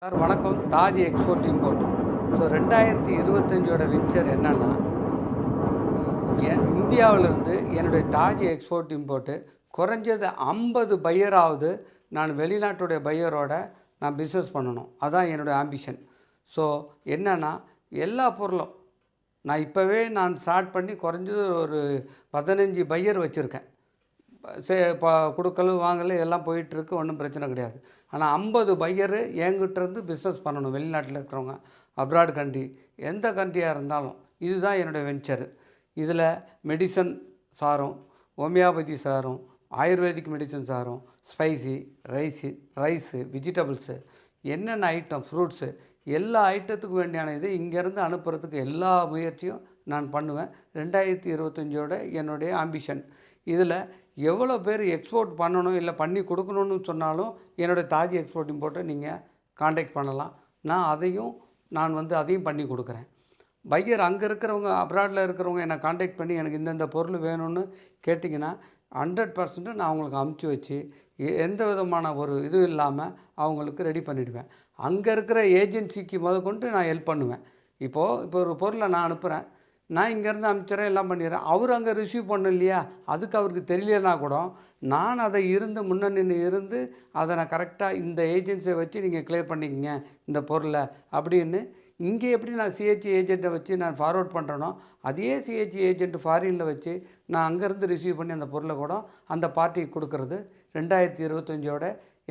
Sir வணக்கம். Taj export import. So 2025ஓட venture என்னன்னா, இந்தியாவிலிருந்து என்னுடைய தாஜ் எக்ஸ்போர்ட் இம்போர்ட்டு குறைஞ்சது 50 பையராவது நான் வெளிநாட்டுடைய பையரோட நான் பிஸ்னஸ் பண்ணணும். அதான் என்னுடைய ஆம்பிஷன். ஸோ என்னென்னா, எல்லா பொருளும் நான் இப்போவே ஸ்டார்ட் பண்ணி குறைஞ்சது ஒரு 15 பையர் வச்சுருக்கேன். குடுக்கல் வாங்கல் இதெல்லாம் போயிட்டுருக்கு, ஒன்றும் பிரச்சனை கிடையாது. ஆனால் 50 பையரு என்கிட்டேருந்து பிஸ்னஸ் பண்ணணும். வெளிநாட்டில் இருக்கிறவங்க, அப்ராட் கண்ட்ரி, எந்த கண்ட்ரியாக இருந்தாலும். இதுதான் என்னுடைய வெஞ்சரு. இதில் மெடிசன் சாரும், ஹோமியோபதி சாரும், ஆயுர்வேதிக் மெடிசன் சாரும், ஸ்பைசி ரைஸு வெஜிடபிள்ஸு, என்னென்ன ஐட்டம் ஃப்ரூட்ஸு, எல்லா ஐட்டத்துக்கும் வேண்டியான இது இங்கேருந்து அனுப்புறதுக்கு எல்லா முயற்சியும் நான் பண்ணுவேன். 2025ஓட என்னுடைய ஆம்பிஷன். இதில் எவ்வளோ பேர் எக்ஸ்போர்ட் பண்ணணும் இல்லை பண்ணி கொடுக்கணுன்னு சொன்னாலும் என்னுடைய தாஜ் எக்ஸ்போர்ட் இம்போர்ட்டை நீங்கள் காண்டாக்ட் பண்ணலாம். நான் அதையும் பண்ணி கொடுக்குறேன். பையர் அங்கே இருக்கிறவங்க, அப்ராடில் இருக்கிறவங்க என்னை காண்டாக்ட் பண்ணி எனக்கு இந்தந்த பொருள் வேணும்னு கேட்டிங்கன்னா 100% நான் அவங்களுக்கு அமுச்சு வச்சு எந்த விதமான ஒரு இதுவும் இல்லாமல் அவங்களுக்கு ரெடி பண்ணிவிடுவேன். அங்கே இருக்கிற ஏஜென்சிக்கு முதற்கொண்டு நான் ஹெல்ப் பண்ணுவேன். இப்போ ஒரு பொருளை நான் அனுப்புகிறேன், நான் இங்கேருந்து அனுப்பிச்சிட்றேன், எல்லாம் பண்ணிடுறேன். அவர் அங்கே ரிசீவ் பண்ணணும் இல்லையா? அதுக்கு அவருக்கு தெரியலனா கூட நான் அதை முன்ன நின்று இருந்து அதை நான் கரெக்டாக இந்த ஏஜென்சியை வச்சு நீங்கள் கிளியர் பண்ணிக்கங்க இந்த பொருளை அப்படின்னு. இங்கே எப்படி நான் சிஹெச் ஏஜெண்ட்டை வச்சு நான் ஃபார்வர்ட் பண்ணுறேனோ, அதே சிஹெச் ஏஜென்ட் ஃபாரினில் வச்சு நான் அங்கேருந்து ரிசீவ் பண்ணி அந்த பொருளை கூட அந்த பார்ட்டிக்கு கொடுக்கறது 2025ஓட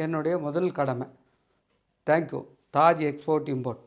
என்னுடைய முதல் கடமை. தேங்க்யூ. Taj export import.